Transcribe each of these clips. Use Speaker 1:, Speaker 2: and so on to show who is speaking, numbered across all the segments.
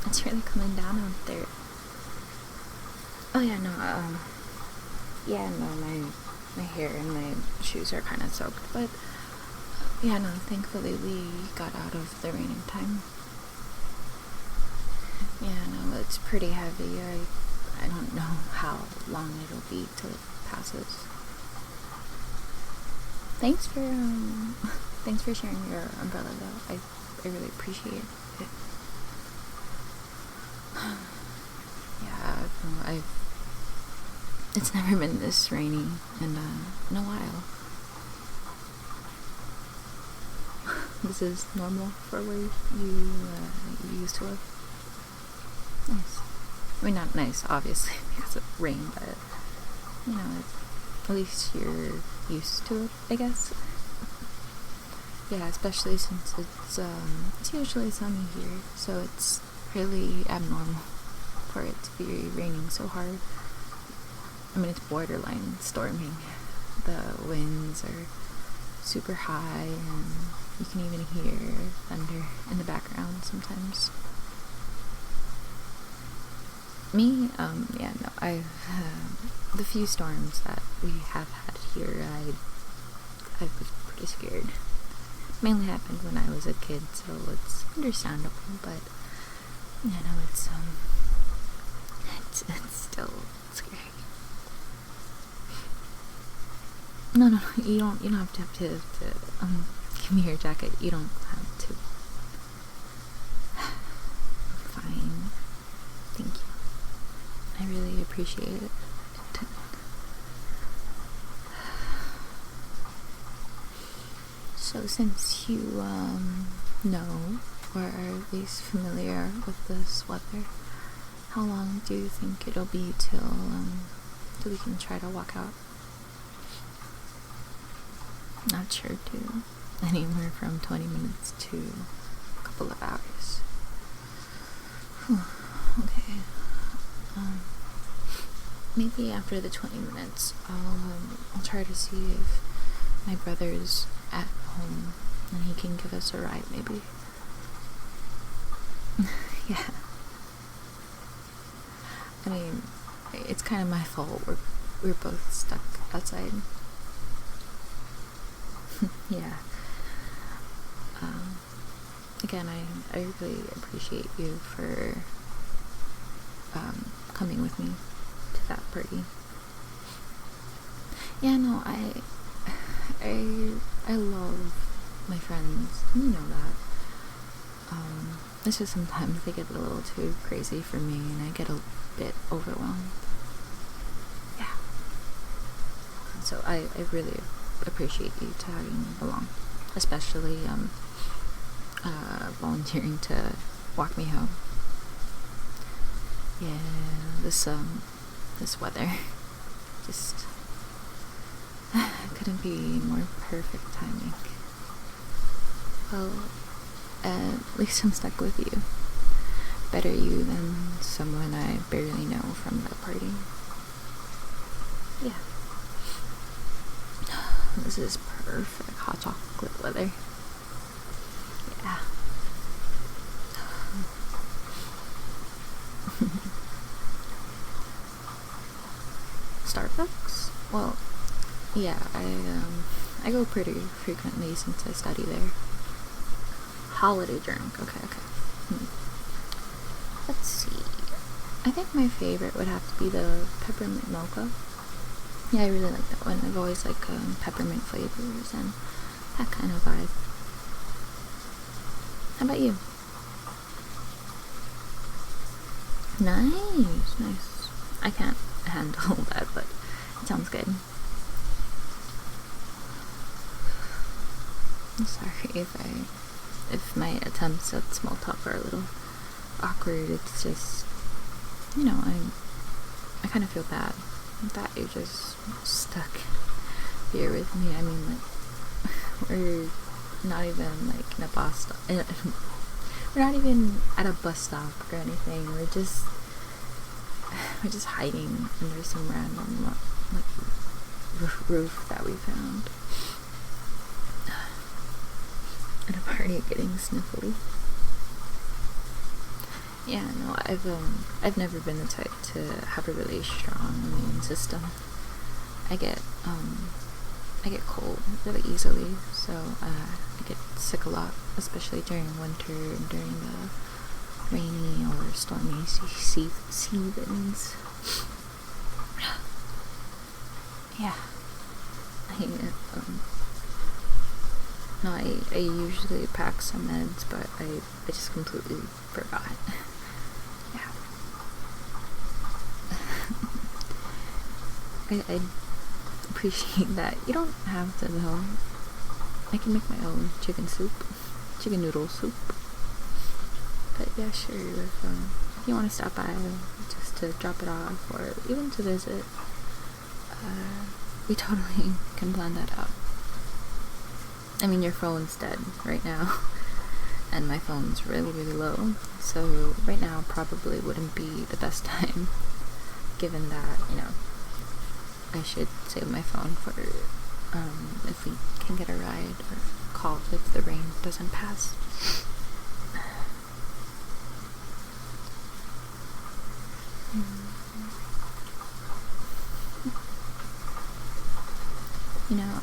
Speaker 1: it's really coming down out there. Oh yeah, no, my hair and my shoes are kind of soaked, but yeah, no, thankfully we got out of the raining time. Yeah, no, it's pretty heavy. I don't know how long it'll be till it passes. Thanks for sharing your umbrella though. I really appreciate it. Yeah, it's never been this rainy in a while. This is normal for where you used to live. Nice. I mean, not nice, obviously, because of rain, but, you know, at least you're used to it, I guess. Yeah, especially since it's usually sunny here, so it's really abnormal for it to be raining so hard. I mean, it's borderline storming. The winds are super high, and you can even hear thunder in the background sometimes. Me, yeah, no, the few storms that we have had here, I was pretty scared. Mainly happened when I was a kid, so it's understandable, but, you know, it's still scary. No, you don't have to give me your jacket. You don't have to. Fine. Thank you. I really appreciate it. So since you know, or are at least familiar with this weather, how long do you think it'll be till we can try to walk out? Not sure, too. Anywhere from 20 minutes to a couple of hours. Okay. Maybe after the 20 minutes, I'll try to see if my brother's at home and he can give us a ride, maybe. Yeah. I mean, it's kind of my fault. We're both stuck outside. Yeah. Again, I really appreciate you for coming with me to that party. Yeah, no, I love my friends. You know that. It's just sometimes they get a little too crazy for me, and I get a bit overwhelmed. Yeah. So I really appreciate you tagging along, especially volunteering to walk me home. Yeah, this weather just couldn't be more perfect timing. Well, at least I'm stuck with you. Better you than someone I barely know from the party. Yeah. This is perfect hot chocolate weather. Yeah. Starbucks? Well, yeah, I go pretty frequently since I study there. Holiday drink, okay. Let's see. I think my favorite would have to be the peppermint mocha. Yeah, I really like that one. I've always liked peppermint flavors and that kind of vibe. How about you? Nice. I can't handle that, but it sounds good. I'm sorry if my attempts at small talk are a little awkward. It's just, you know, I kind of feel bad that you're just stuck here with me. I mean, like, we're not even like in a bus stop. We're not even at a bus stop or anything. We're just hiding under some random like roof that we found. At a party getting sniffly. Yeah, no, I've never been the type to have a really strong immune system. I get cold really easily, so I get sick a lot, especially during winter and during the rainy or stormy seasons. Yeah. No, I usually pack some meds, but I just completely forgot. Yeah. I appreciate that. You don't have to though. I can make my own chicken noodle soup. But yeah, sure, if you want to stop by just to drop it off or even to visit, we totally can plan that out. I mean, your phone's dead right now, and my phone's really, really low, so right now probably wouldn't be the best time, given that, I should save my phone for if we can get a ride or call if the rain doesn't pass.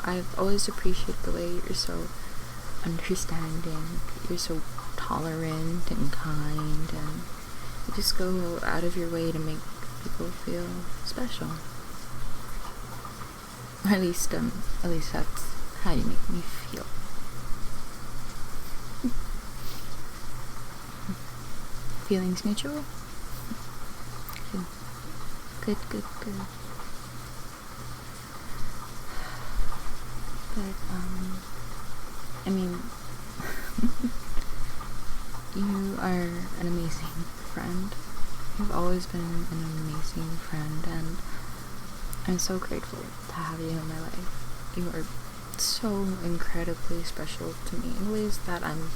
Speaker 1: I've always appreciated the way you're so understanding, you're so tolerant and kind, and you just go out of your way to make people feel special. Or at least that's how you make me feel. Feelings mutual? Good. But, I mean, you are an amazing friend. You've always been an amazing friend, and I'm so grateful to have you in my life. You are so incredibly special to me in ways that I'm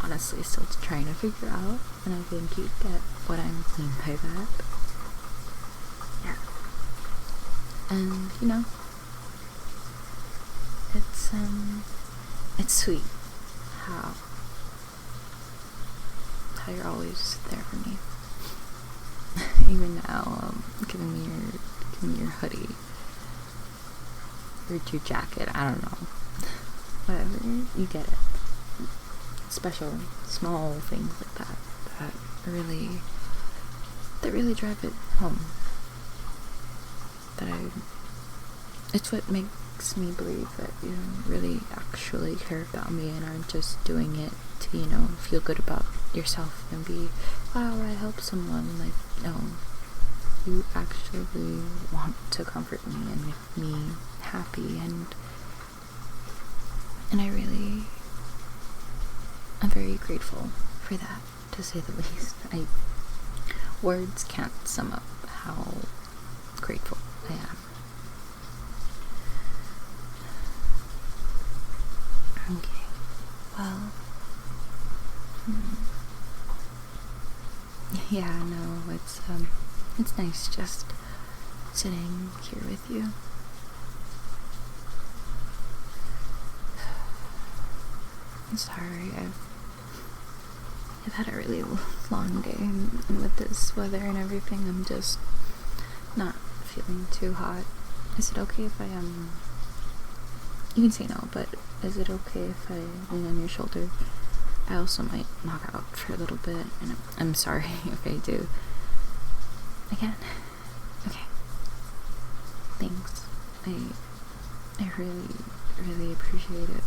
Speaker 1: honestly still trying to figure out, and I think you get what I mean by that. Yeah. And, it's sweet how you're always there for me. Even now, giving me your hoodie or your jacket. I don't know. Whatever, you get it. Special, small things like that really drive it home. It's what makes me believe that you really actually care about me and aren't just doing it to, feel good about yourself and be, wow, I helped someone. Like, no, you actually want to comfort me and make me happy, and I'm very grateful for that, to say the least. Words can't sum up how grateful I am. Okay, well, yeah, no, it's nice just sitting here with you. I'm sorry, I've had a really long day, and with this weather and everything, I'm just not feeling too hot. Is it okay if you can say no, but is it okay if I lean on your shoulder? I also might knock out for a little bit, and I'm sorry if I do. Again. Okay. Thanks. I really, really appreciate it.